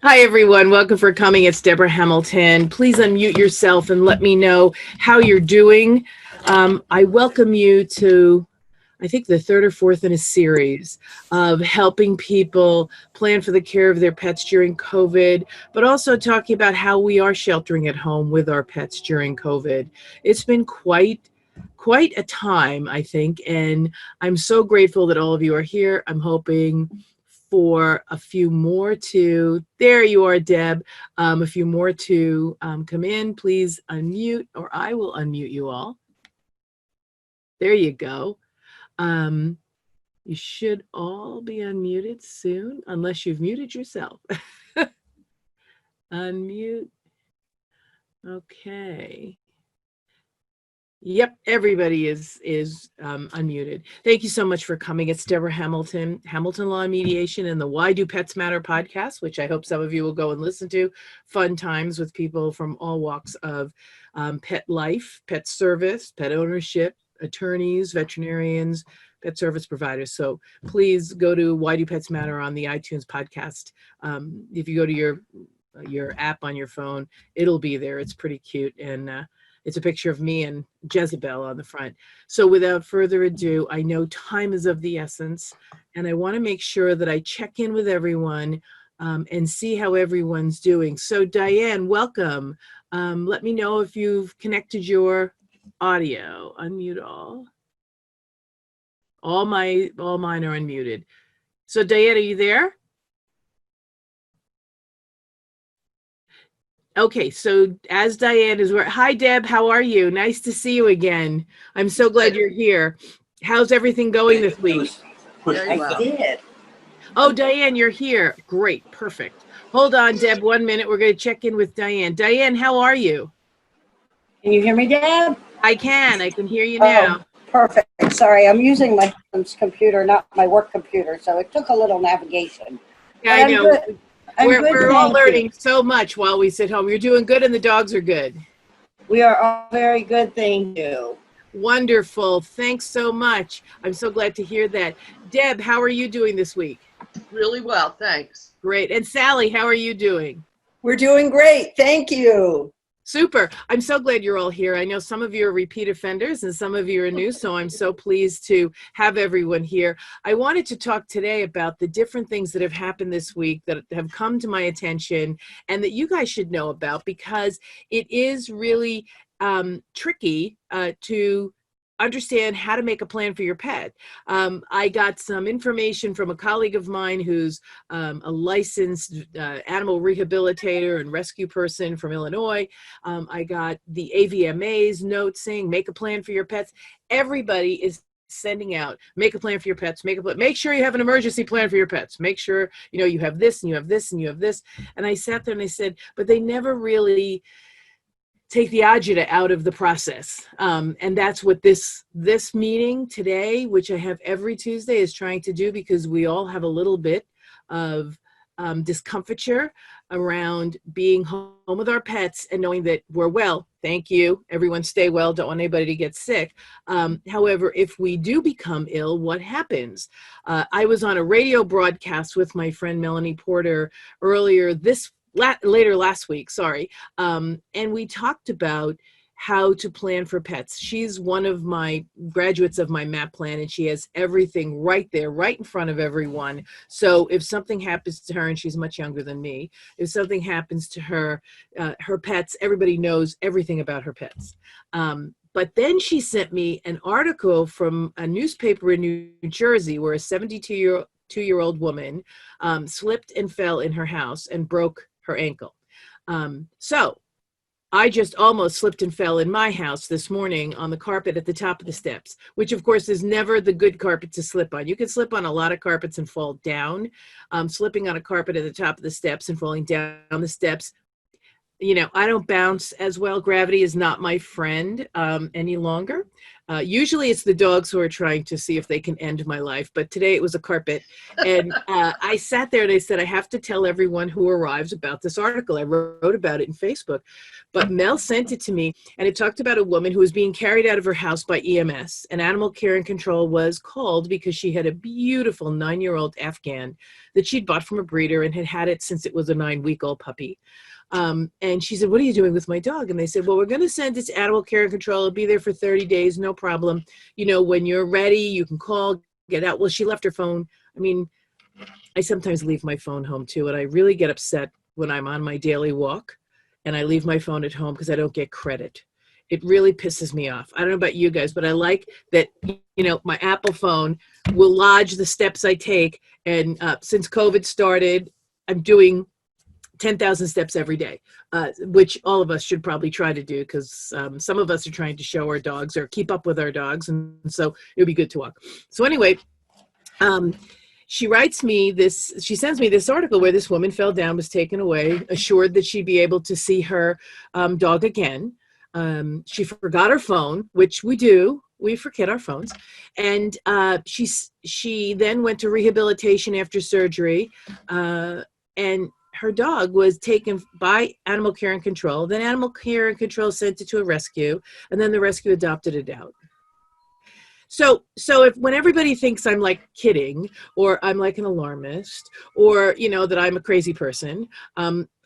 Hi, everyone. Welcome for coming. It's Deborah Hamilton. Please unmute yourself and let me know how you're doing. I welcome you to, I think, the third or fourth in a series of helping people plan for the care of their pets during COVID, but also talking about how we are sheltering at home with our pets during COVID. It's been quite a time, I think, and I'm so grateful that all of you are here. I'm hoping for a few more to, there you are, Deb, a few more to come in. Please unmute, or I will unmute you all. There you go. Um, you should all be unmuted soon, unless you've muted yourself. Unmute. Okay. Yep, everybody is unmuted. Thank you so much for coming. It's Deborah Hamilton, Hamilton Law and Mediation, and the Why Do Pets Matter podcast, which I hope some of you will go and listen to. Fun times with people from all walks of pet life, pet service, pet ownership, attorneys, veterinarians, pet service providers. So please go to Why Do Pets Matter on the iTunes podcast. If you go to your app on your phone, it'll be there. It's pretty cute, and it's a picture of me and Jezebel on the front. So without further ado, I know time is of the essence, and I want to make sure that I check in with everyone and see how everyone's doing. So Diane, welcome. Let me know if you've connected your audio. Unmute all. All mine are unmuted. So Diane, are you there? Okay, so as Diane is, hi Deb, how are you? Nice to see you again. I'm so glad you're here. How's everything going this week? Very well. I did. Oh, Diane, you're here. Great, perfect. Hold on, Deb, 1 minute. We're going to check in with Diane. Diane, how are you? Can you hear me, Deb? I can hear you now. Oh, perfect. Sorry, I'm using my husband's computer, not my work computer, so it took a little navigation. Yeah, I know. We're all learning you. so much while we sit home. You're doing good and the dogs are good. We are all very good, thank you. Wonderful. Thanks so much. I'm so glad to hear that. Deb, how are you doing this week? Really well, thanks. Great. And Sally, how are you doing? We're doing great. Thank you. Super. I'm so glad you're all here. I know some of you are repeat offenders and some of you are new, so I'm so pleased to have everyone here. I wanted to talk today about the different things that have happened this week that have come to my attention and that you guys should know about, because it is really tricky to understand how to make a plan for your pet. I got some information from a colleague of mine who's a licensed animal rehabilitator and rescue person from Illinois. I got the AVMA's note saying, make a plan for your pets. Everybody is sending out, make a plan for your pets, make sure you have an emergency plan for your pets, make sure you have this and you have this and you have this. And I sat there and I said, but they never really take the agita out of the process. And that's what this meeting today, which I have every Tuesday, is trying to do, because we all have a little bit of discomfiture around being home with our pets and knowing that we're well. Thank you. Everyone stay well. Don't want anybody to get sick. However, if we do become ill, what happens? I was on a radio broadcast with my friend Melanie Porter later last week, and we talked about how to plan for pets. She's one of my graduates of my MAP plan, and she has everything right there, right in front of everyone. So if something happens to her, and she's much younger than me, if something happens to her, her pets, everybody knows everything about her pets. But then she sent me an article from a newspaper in New Jersey where a 72-year-old woman slipped and fell in her house and broke her ankle. So I just almost slipped and fell in my house this morning on the carpet at the top of the steps, which of course is never the good carpet to slip on. You can slip on a lot of carpets and fall down. Slipping on a carpet at the top of the steps and falling down the steps, I don't bounce as well. Gravity is not my friend any longer. Usually it's the dogs who are trying to see if they can end my life, but today it was a carpet. And I sat there and I said, I have to tell everyone who arrives about this article. I wrote about it in Facebook, but Mel sent it to me, and it talked about a woman who was being carried out of her house by EMS, and Animal Care and Control was called because she had a beautiful 9-year-old Afghan that she'd bought from a breeder and had had it since it was a 9-week-old puppy. And she said, "What are you doing with my dog?" And they said, "Well, we're going to send it to Animal Care and Control. It'll be there for 30 days, no problem. You know, when you're ready, you can call, get out." Well, she left her phone. I mean, I sometimes leave my phone home too, and I really get upset when I'm on my daily walk and I leave my phone at home because I don't get credit. It really pisses me off. I don't know about you guys, but I like that, you know, my Apple phone will lodge the steps I take. And since COVID started, I'm doing 10,000 steps every day, which all of us should probably try to do, because some of us are trying to show our dogs or keep up with our dogs. And so it would be good to walk. So anyway, she writes me this, she sends me this article where this woman fell down, was taken away, assured that she'd be able to see her dog again. She forgot her phone, which we do. We forget our phones. And she then went to rehabilitation after surgery. And her dog was taken by Animal Care and Control. Then Animal Care and Control sent it to a rescue, and then the rescue adopted it out. So when everybody thinks I'm like kidding, or I'm like an alarmist, or, you know, that I'm a crazy person,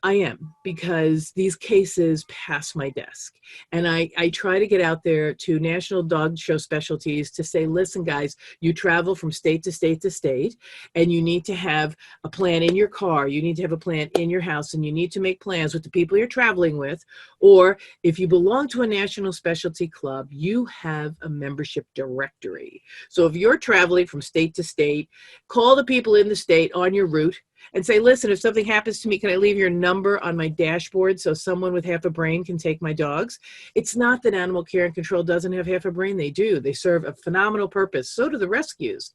I am, because these cases pass my desk. And I try to get out there to National Dog Show Specialties to say, listen, guys, you travel from state to state to state, and you need to have a plan in your car. You need to have a plan in your house, and you need to make plans with the people you're traveling with. Or if you belong to a national specialty club, you have a membership directory. So if you're traveling from state to state, call the people in the state on your route and say, listen, if something happens to me, can I leave your number on my dashboard so someone with half a brain can take my dogs? It's not that Animal Care and Control doesn't have half a brain. They do. They serve a phenomenal purpose. So do the rescues.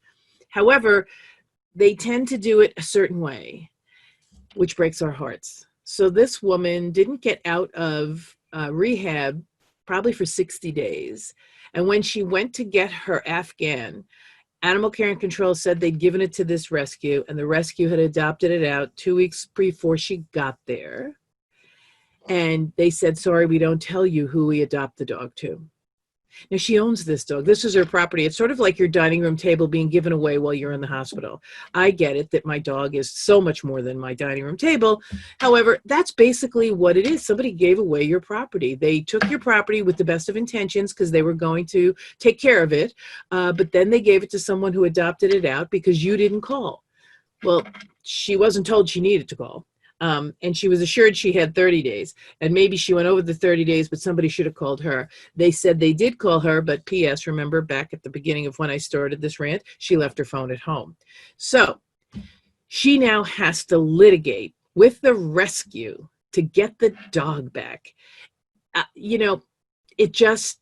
However, they tend to do it a certain way, which breaks our hearts. So this woman didn't get out of rehab probably for 60 days. And when she went to get her Afghan, Animal Care and Control said they'd given it to this rescue, and the rescue had adopted it out 2 weeks before she got there. And they said, sorry, we don't tell you who we adopt the dog to. Now, she owns this dog. This is her property. It's sort of like your dining room table being given away while you're in the hospital. I get it that my dog is so much more than my dining room table. However, that's basically what it is. Somebody gave away your property. They took your property with the best of intentions because they were going to take care of it. But then they gave it to someone who adopted it out because you didn't call. Well, she wasn't told she needed to call. And she was assured she had 30 days, and maybe she went over the 30 days, but somebody should have called her. They said they did call her, but P.S., remember back at the beginning of when I started this rant, she left her phone at home. So she now has to litigate with the rescue to get the dog back. You know, it just,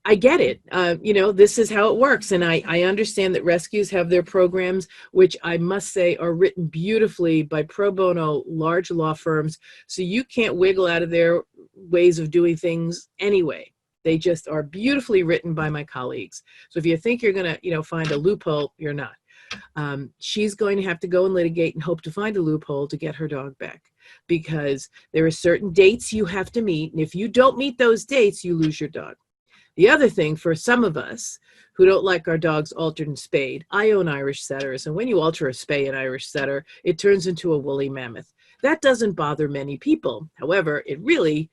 I get it. You know, this is how it works. And I understand that rescues have their programs, which I must say are written beautifully by pro bono large law firms. So you can't wiggle out of their ways of doing things anyway. They just are beautifully written by my colleagues. So if you think you're going to, you know, find a loophole, you're not. She's going to have to go and litigate and hope to find a loophole to get her dog back, because there are certain dates you have to meet. And if you don't meet those dates, you lose your dog. The other thing, for some of us who don't like our dogs altered and spayed, I own Irish setters, and when you alter or spay an Irish setter, it turns into a woolly mammoth. That doesn't bother many people. However, it really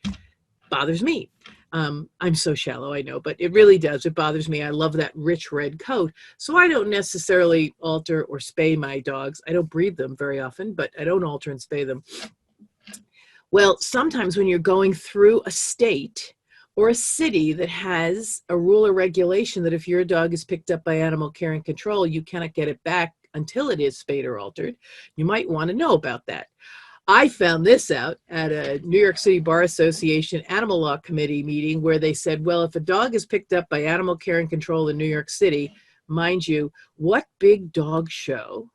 bothers me. I'm so shallow, I know, but it really does. It bothers me. I love that rich red coat. So I don't necessarily alter or spay my dogs. I don't breed them very often, but I don't alter and spay them. Well, sometimes when you're going through a state or a city that has a rule or regulation that if your dog is picked up by Animal Care and Control, you cannot get it back until it is spayed or altered, you might want to know about that. I found this out at a New York City Bar Association Animal Law Committee meeting where they said, well, if a dog is picked up by Animal Care and Control in New York City, mind you, what big dog show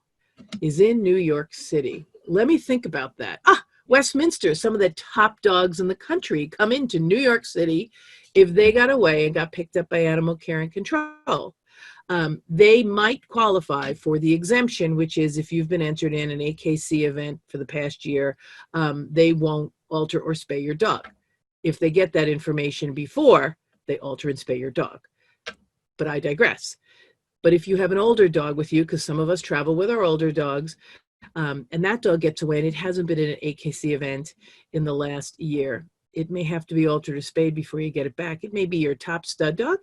is in New York City? Let me think about that. Westminster, some of the top dogs in the country come into New York City if they got away and got picked up by Animal Care and Control. They might qualify for the exemption, which is if you've been entered in an AKC event for the past year, they won't alter or spay your dog. If they get that information before, they alter and spay your dog. But I digress. But if you have an older dog with you, because some of us travel with our older dogs, and that dog gets away and it hasn't been in an AKC event in the last year, it may have to be altered or spayed before you get it back. It may be your top stud dog.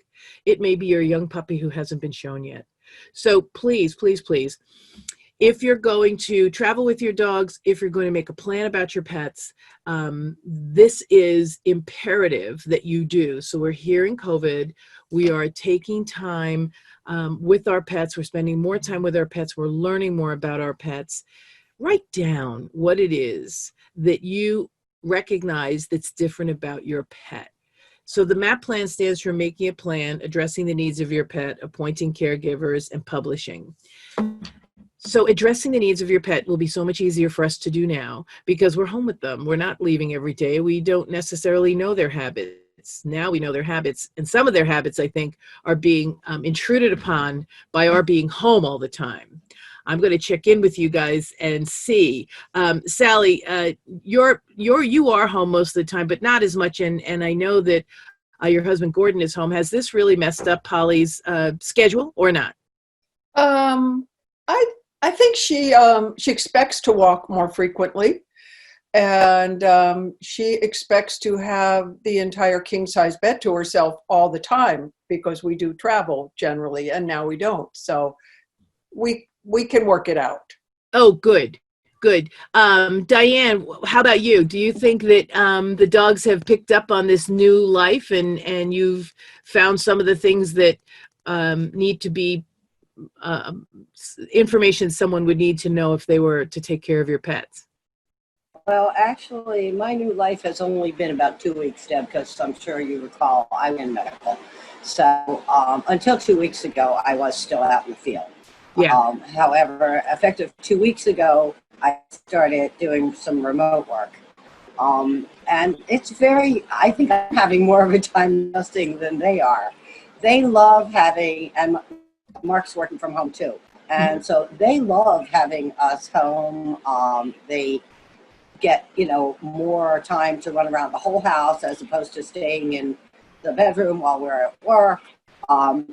It may be your young puppy who hasn't been shown yet. So please, please, please, if you're going to travel with your dogs, if you're going to make a plan about your pets, this is imperative that you do. So we're here in COVID. We are taking time with our pets. We're spending more time with our pets. We're learning more about our pets. Write down what it is that you recognize that's different about your pet. So the MAP plan stands for making a plan, addressing the needs of your pet, appointing caregivers, and publishing. So addressing the needs of your pet will be so much easier for us to do now because we're home with them. We're not leaving every day. We don't necessarily know their habits. Now we know their habits, and some of their habits, I think, are being intruded upon by our being home all the time. I'm going to check in with you guys and see. Sally, you are home most of the time, but not as much. And I know that your husband Gordon is home. Has this really messed up Polly's schedule or not? I think she expects to walk more frequently, and she expects to have the entire king size bed to herself all the time because we do travel generally, and now we don't. So we can work it out. Oh, good. Good. Diane, how about you? Do you think that the dogs have picked up on this new life and you've found some of the things that need to be information someone would need to know if they were to take care of your pets? Well, actually, my new life has only been about 2 weeks, Deb, because I'm sure you recall I'm in medical. So until 2 weeks ago, I was still out in the field. Yeah. However, effective 2 weeks ago, I started doing some remote work. And it's I think I'm having more of a time adjusting than they are. They love having, and Mark's working from home too. And so they love having us home. They get, more time to run around the whole house as opposed to staying in the bedroom while we're at work.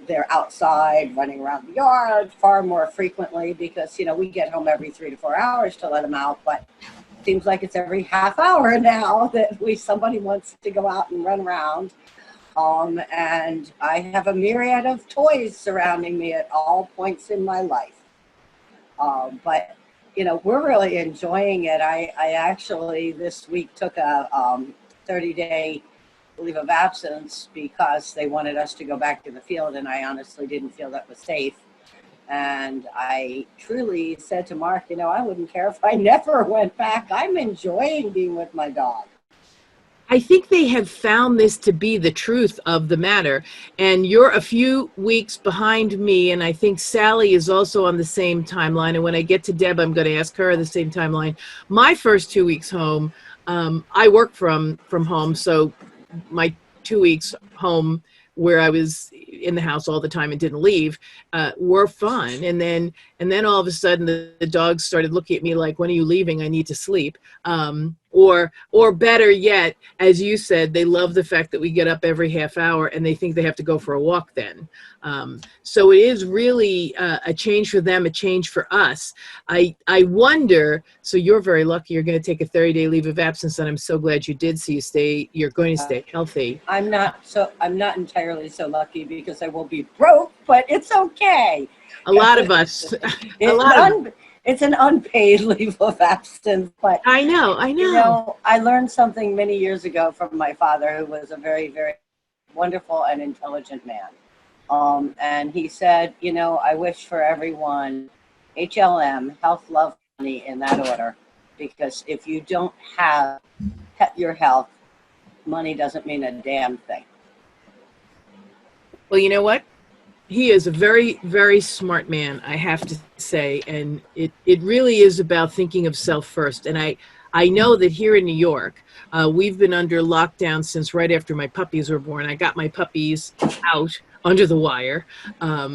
They're outside running around the yard far more frequently because, we get home every 3 to 4 hours to let them out, but it seems like it's every half hour now that somebody wants to go out and run around. And I have a myriad of toys surrounding me at all points in my life. But, we're really enjoying it. I actually this week took a 30-day leave of absence because they wanted us to go back to the field, and I honestly didn't feel that was safe. And I truly said to Mark, I wouldn't care if I never went back. I'm enjoying being with my dog. I think they have found this to be the truth of the matter. And you're a few weeks behind me, and I think Sally is also on the same timeline. And when I get to Deb, I'm going to ask her the same timeline. My first 2 weeks home, I work from home, so my 2 weeks home where I was in the house all the time and didn't leave were fun. And then all of a sudden the dogs started looking at me like, when are you leaving? I need to sleep. Or better yet, as you said, they love the fact that we get up every half hour and they think they have to go for a walk then. So it is really a change for them, a change for us. I wonder, so you're very lucky you're going to take a 30-day leave of absence, and I'm so glad you did, so you're going to stay healthy. I'm not entirely so lucky because I will be broke, but it's okay. A lot of us. It's an unpaid leave of absence, but I know. I learned something many years ago from my father, who was a very, very wonderful and intelligent man. And he said, I wish for everyone HLM, health, love, money, in that order, because if you don't have your health, money doesn't mean a damn thing. Well, you know what? He is a very, very smart man, I have to say, and it really is about thinking of self first. And I know that here in New York, we've been under lockdown since right after my puppies were born. I got my puppies out under the wire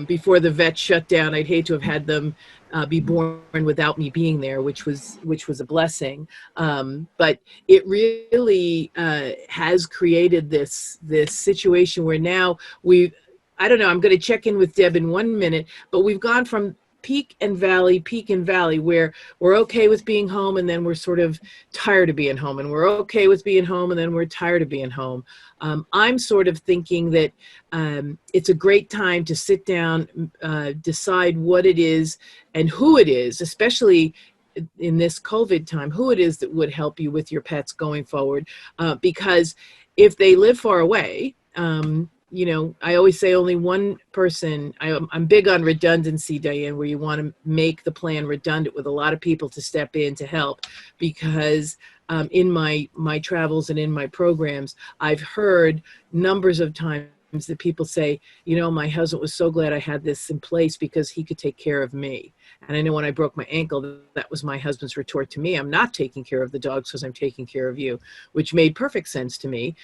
before the vet shut down. I'd hate to have had them be born without me being there, which was a blessing. But it really has created this situation where now I don't know, I'm going to check in with Deb in 1 minute, but we've gone from peak and valley, where we're okay with being home and then we're sort of tired of being home, and we're okay with being home and then we're tired of being home. I'm sort of thinking that it's a great time to sit down, decide what it is and who it is, especially in this COVID time, who it is that would help you with your pets going forward. Because if they live far away, you know, I always say only one person. I'm big on redundancy, Diane, where you want to make the plan redundant with a lot of people to step in to help. Because in my travels and in my programs, I've heard numbers of times that people say, you know, my husband was so glad I had this in place because he could take care of me. And I know when I broke my ankle, that was my husband's retort to me. I'm not taking care of the dogs because I'm taking care of you, which made perfect sense to me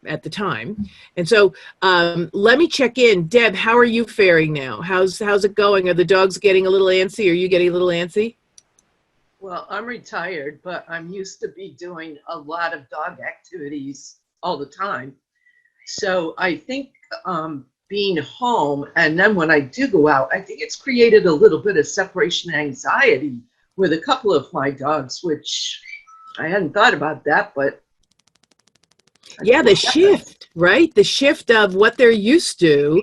at the time. And so let me check in. Deb, how are you faring now? How's it going? Are the dogs getting a little antsy? Are you getting a little antsy? Well, I'm retired, but I'm used to be doing a lot of dog activities all the time. So I think being home, and then when I do go out, I think it's created a little bit of separation anxiety with a couple of my dogs, which I hadn't thought about that, but Yeah, the shift, right? The shift of what they're used to.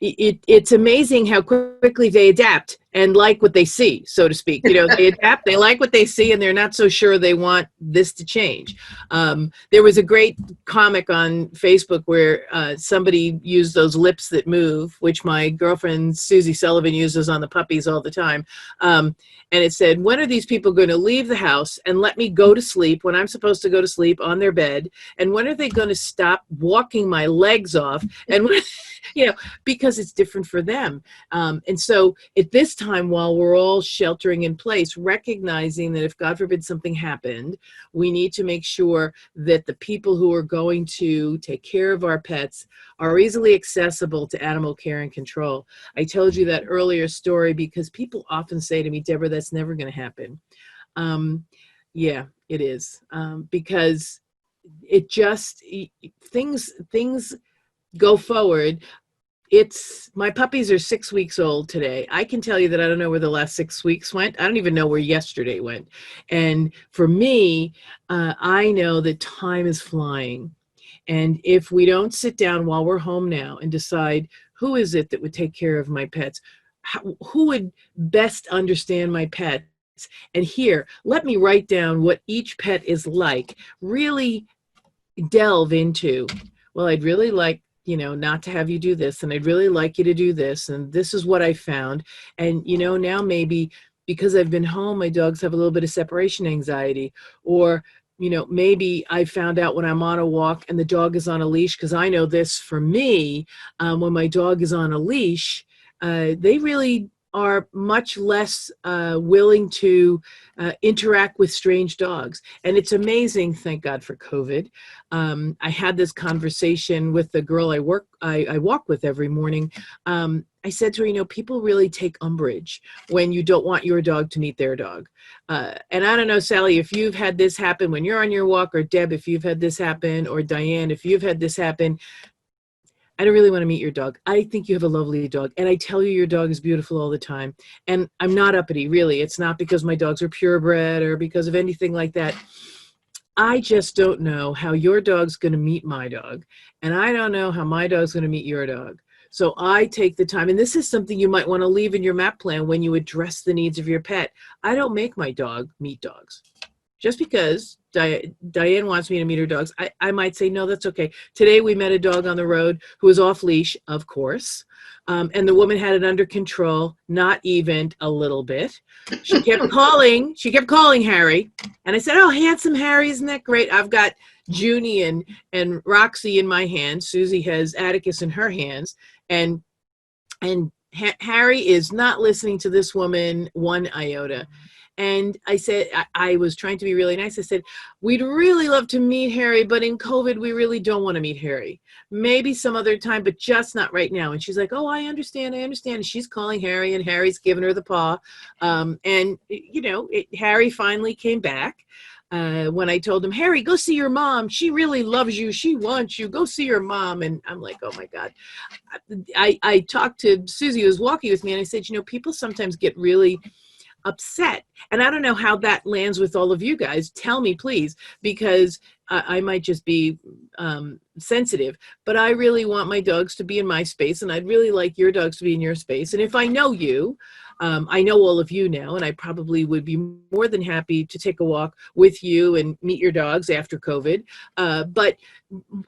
It's amazing how quickly they adapt and like what they see, so to speak. You know, they adapt, they like what they see, and they're not so sure they want this to change. There was a great comic on Facebook where somebody used those lips that move, which my girlfriend Susie Sullivan uses on the puppies all the time. And it said, when are these people going to leave the house and let me go to sleep when I'm supposed to go to sleep on their bed? And when are they going to stop walking my legs off? And when, you know, because it's different for them. And so at this time, while we're all sheltering in place, recognizing that if God forbid something happened, we need to make sure that the people who are going to take care of our pets are easily accessible to animal care and control. I told you that earlier story because people often say to me, Deborah, that's never going to happen. Yeah, it is. Because it just, things go forward. My puppies are 6 weeks old today. I can tell you that I don't know where the last 6 weeks went. I don't even know where yesterday went. And for me, I know that time is flying. And if we don't sit down while we're home now and decide who is it that would take care of my pets, who would best understand my pets, and here, let me write down what each pet is like, really delve into, well, I'd really like, you know, not to have you do this, and I'd really like you to do this, and this is what I found. And, you know, now maybe because I've been home, my dogs have a little bit of separation anxiety, or, you know, maybe I found out when I'm on a walk and the dog is on a leash, because I know this for me, when my dog is on a leash, they really are much less willing to interact with strange dogs. And it's amazing, thank God for COVID. I had this conversation with the girl I walk with every morning. I said to her, you know, people really take umbrage when you don't want your dog to meet their dog. And I don't know, Sally, if you've had this happen when you're on your walk, or Deb, if you've had this happen, or Diane, if you've had this happen, I don't really want to meet your dog. I think you have a lovely dog. And I tell you, your dog is beautiful all the time. And I'm not uppity, really. It's not because my dogs are purebred or because of anything like that. I just don't know how your dog's going to meet my dog. And I don't know how my dog's going to meet your dog. So I take the time, and this is something you might want to leave in your MAP plan when you address the needs of your pet. I don't make my dog meet dogs. Just because Diane wants me to meet her dogs, I might say, no, that's okay. Today we met a dog on the road who was off leash, of course. And the woman had it under control, not even a little bit. She kept calling Harry. And I said, oh, handsome Harry, isn't that great? I've got Junie and Roxy in my hands. Susie has Atticus in her hands. And Harry is not listening to this woman one iota. And I said, I was trying to be really nice. I said, we'd really love to meet Harry, but in COVID, we really don't want to meet Harry. Maybe some other time, but just not right now. And she's like, oh, I understand. I understand. And she's calling Harry, and Harry's giving her the paw. And, you know, Harry finally came back. When I told him, Harry, go see your mom. She really loves you. She wants you. Go see your mom. And I'm like, oh my God. I talked to Susie, who was walking with me, and I said, you know, people sometimes get really upset. And I don't know how that lands with all of you guys. Tell me, please, because I might just be sensitive, but I really want my dogs to be in my space, and I'd really like your dogs to be in your space. And if I know you, I know all of you now, and I probably would be more than happy to take a walk with you and meet your dogs after COVID. But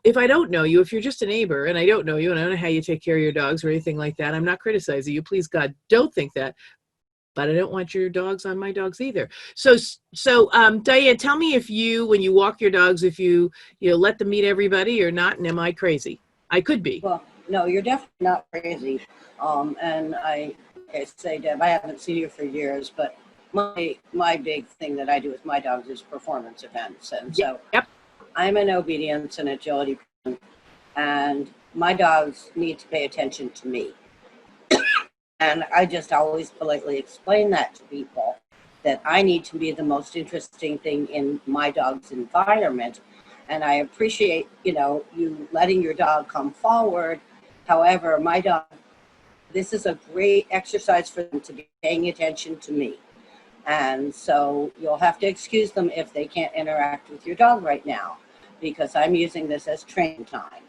if I don't know you, if you're just a neighbor and I don't know you and I don't know how you take care of your dogs or anything like that, I'm not criticizing you. Please, God, don't think that. But I don't want your dogs on my dogs either. So Diane, tell me if you, when you walk your dogs, if you let them meet everybody or not, and am I crazy? I could be. Well, no, you're definitely not crazy. And I say, Deb, I haven't seen you for years, but my big thing that I do with my dogs is performance events. And so Yep. I'm an obedience and agility person, and my dogs need to pay attention to me. And I just always politely explain that to people, that I need to be the most interesting thing in my dog's environment. And I appreciate, you letting your dog come forward. However, my dog, this is a great exercise for them to be paying attention to me. And so you'll have to excuse them if they can't interact with your dog right now, because I'm using this as training time.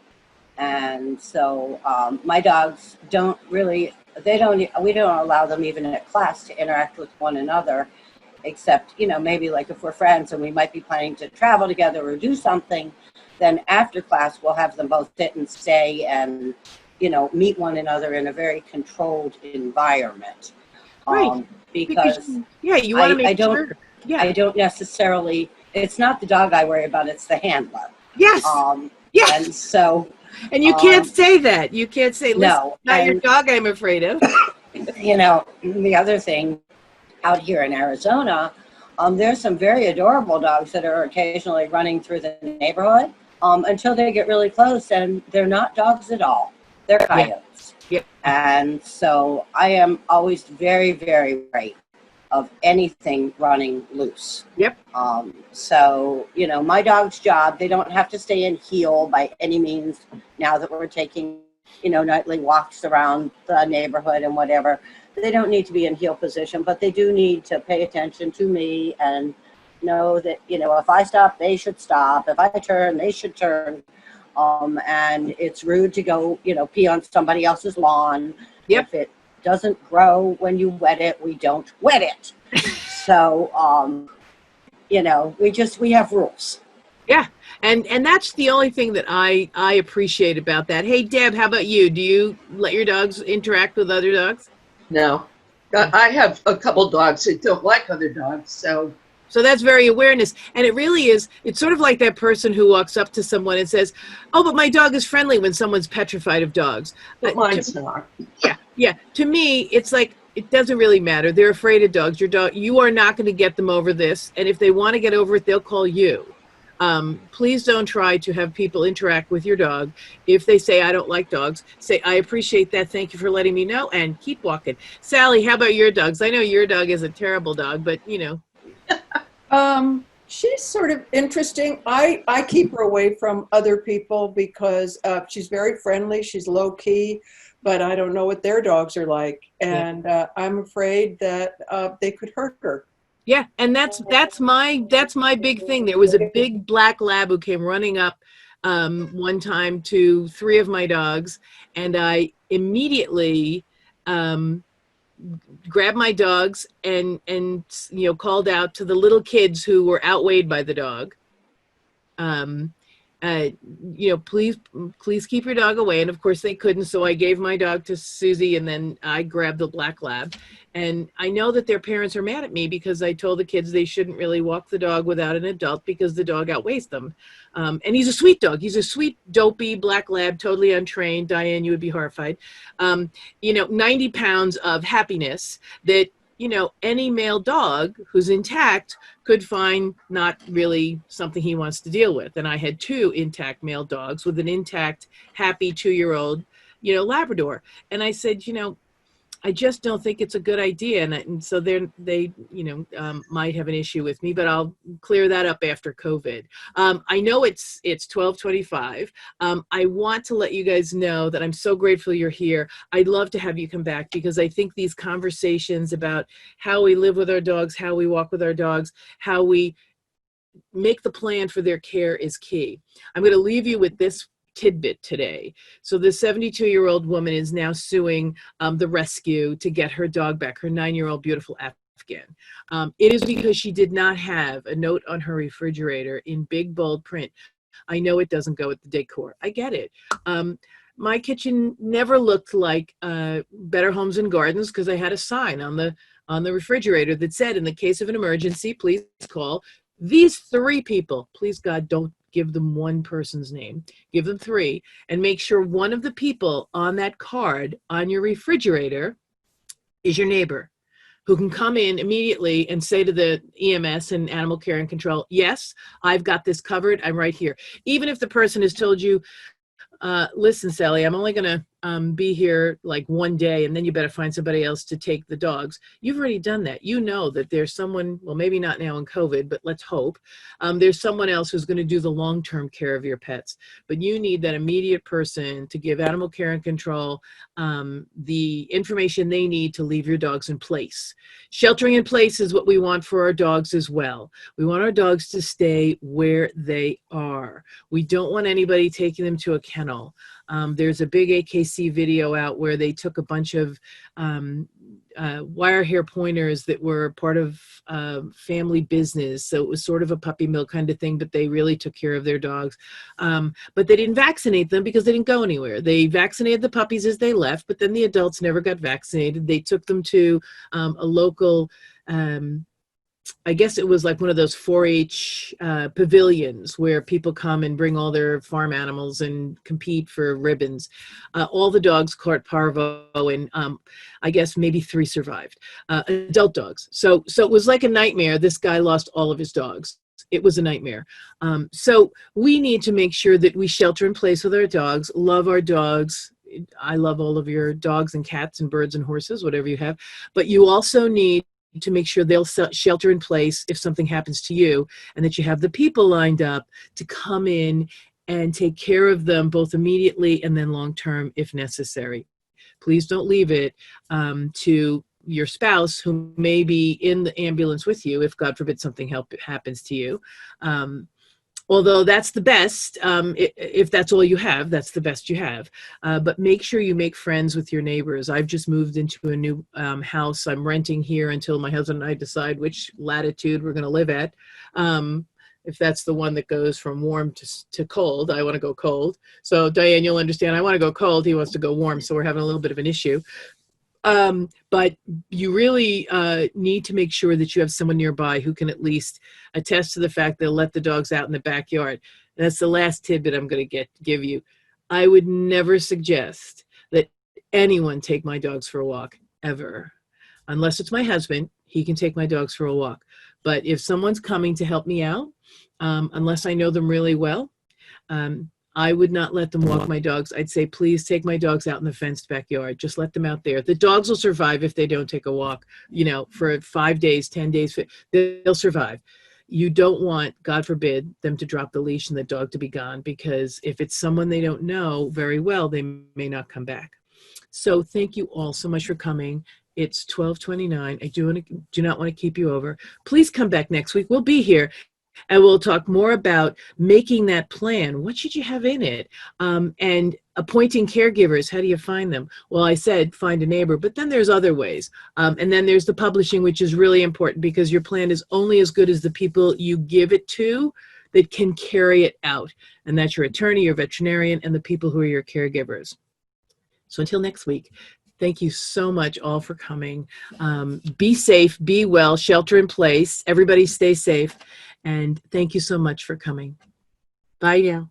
And so my dogs don't really, we don't allow them even at class to interact with one another, except, maybe like if we're friends and we might be planning to travel together or do something, then after class, we'll have them both sit and stay and, meet one another in a very controlled environment. Right. Because you want to make sure. Yeah. I don't necessarily, it's not the dog I worry about, it's the handler. Yes. Yes. And so. And you can't say that. You can't say, listen, no, not your dog I'm afraid of. The other thing out here in Arizona, there's some very adorable dogs that are occasionally running through the neighborhood until they get really close, and they're not dogs at all. They're coyotes. Yeah. And so I am always very, very wary of anything running loose. Yep. So, my dog's job, they don't have to stay in heel by any means now that we're taking, nightly walks around the neighborhood and whatever. They don't need to be in heel position, but they do need to pay attention to me and know that, if I stop, they should stop. If I turn, they should turn. And it's rude to go, pee on somebody else's lawn. Yep. If it doesn't grow when you wet it, we don't wet it. So, we have rules. Yeah. And that's the only thing that I appreciate about that. Hey, Deb, how about you? Do you let your dogs interact with other dogs? No. I have a couple dogs that don't like other dogs, so that's very awareness. And it really is, it's sort of like that person who walks up to someone and says, oh, but my dog is friendly, when someone's petrified of dogs. but mine's not. Yeah. To me, it's like, it doesn't really matter. They're afraid of dogs. Your dog, you are not going to get them over this. And if they want to get over it, they'll call you. Please don't try to have people interact with your dog. If they say, I don't like dogs, say, I appreciate that. Thank you for letting me know, and keep walking. Sally, how about your dogs? I know your dog is a terrible dog, but She's sort of interesting. I keep her away from other people because she's very friendly. She's low key, but I don't know what their dogs are like. And I'm afraid that they could hurt her. Yeah, and that's my big thing. There was a big black lab who came running up one time to 3 of my dogs, and I immediately grabbed my dogs and called out to the little kids who were outweighed by the dog. Please keep your dog away. And of course they couldn't. So I gave my dog to Susie, and then I grabbed the black lab. And I know that their parents are mad at me because I told the kids they shouldn't really walk the dog without an adult because the dog outweighs them. And he's a sweet dog. He's a sweet, dopey black lab, totally untrained. Diane, you would be horrified. 90 pounds of happiness that you know, any male dog who's intact could find not really something he wants to deal with. And I had 2 intact male dogs with an intact, happy 2-year-old, you know, Labrador. And I said, you know, I just don't think it's a good idea. And so they, you know, might have an issue with me, but I'll clear that up after COVID. I know it's 12:25. I want to let you guys know that I'm so grateful you're here. I'd love to have you come back because I think these conversations about how we live with our dogs, how we walk with our dogs, how we make the plan for their care is key. I'm going to leave you with this tidbit today. So the 72-year-old woman is now suing the rescue to get her dog back, her 9-year-old beautiful Afghan. It is because she did not have a note on her refrigerator in big bold print. I know it doesn't go with the decor. I get it. My kitchen never looked like Better Homes and Gardens because I had a sign on the refrigerator that said, in the case of an emergency, please call these 3 people. Please, God, don't give them one person's name. Give them 3 and make sure one of the people on that card on your refrigerator is your neighbor who can come in immediately and say to the EMS and Animal Care and Control, yes, I've got this covered. I'm right here. Even if the person has told you, listen, Sally, I'm only going to be here like 1 day and then you better find somebody else to take the dogs. You've already done that. You know that there's someone, well, maybe not now in COVID, but let's hope there's someone else who's going to do the long-term care of your pets. But you need that immediate person to give Animal Care and Control the information they need to leave your dogs in place. Sheltering in place is what we want for our dogs as well. We want our dogs to stay where they are. We don't want anybody taking them to a kennel. There's a big AKC video out where they took a bunch of wire hair pointers that were part of family business. So it was sort of a puppy mill kind of thing, but they really took care of their dogs. But they didn't vaccinate them because they didn't go anywhere. They vaccinated the puppies as they left, but then the adults never got vaccinated. They took them to a local I guess it was like one of those 4-H pavilions where people come and bring all their farm animals and compete for ribbons. All the dogs caught parvo, and I guess maybe 3 survived, adult dogs. So it was like a nightmare. This guy lost all of his dogs. It was a nightmare. So we need to make sure that we shelter in place with our dogs, love our dogs. I love all of your dogs and cats and birds and horses, whatever you have. But you also need to make sure they'll shelter in place if something happens to you, and that you have the people lined up to come in and take care of them both immediately and then long-term if necessary. Please don't leave it to your spouse who may be in the ambulance with you if, God forbid, something happens to you. Although that's the best, if that's all you have, that's the best you have. But make sure you make friends with your neighbors. I've just moved into a new house. I'm renting here until my husband and I decide which latitude we're going to live at. If that's the one that goes from warm to cold, I want to go cold. So Diane, you'll understand. I want to go cold. He wants to go warm. So we're having a little bit of an issue. But you really need to make sure that you have someone nearby who can at least attest to the fact they'll let the dogs out in the backyard. And that's the last tidbit I'm going to give you. I would never suggest that anyone take my dogs for a walk, ever. Unless it's my husband, he can take my dogs for a walk. But if someone's coming to help me out, unless I know them really well, I would not let them walk my dogs. I'd say, please take my dogs out in the fenced backyard. Just let them out there. The dogs will survive if they don't take a walk, you know, for 5 days, 10 days, they'll survive. You don't want, God forbid, them to drop the leash and the dog to be gone, because if it's someone they don't know very well, they may not come back. So thank you all so much for coming. It's 12:29. I do not want to keep you over. Please come back next week. We'll be here. And we'll talk more about making that plan. What should you have in it? And appointing caregivers. How do you find them? Well, I said find a neighbor, but then there's other ways. And then there's the publishing, which is really important because your plan is only as good as the people you give it to that can carry it out. And that's your attorney, your veterinarian, and the people who are your caregivers. So until next week, thank you so much all for coming. Be safe, be well, shelter in place. Everybody stay safe. And thank you so much for coming. Bye now.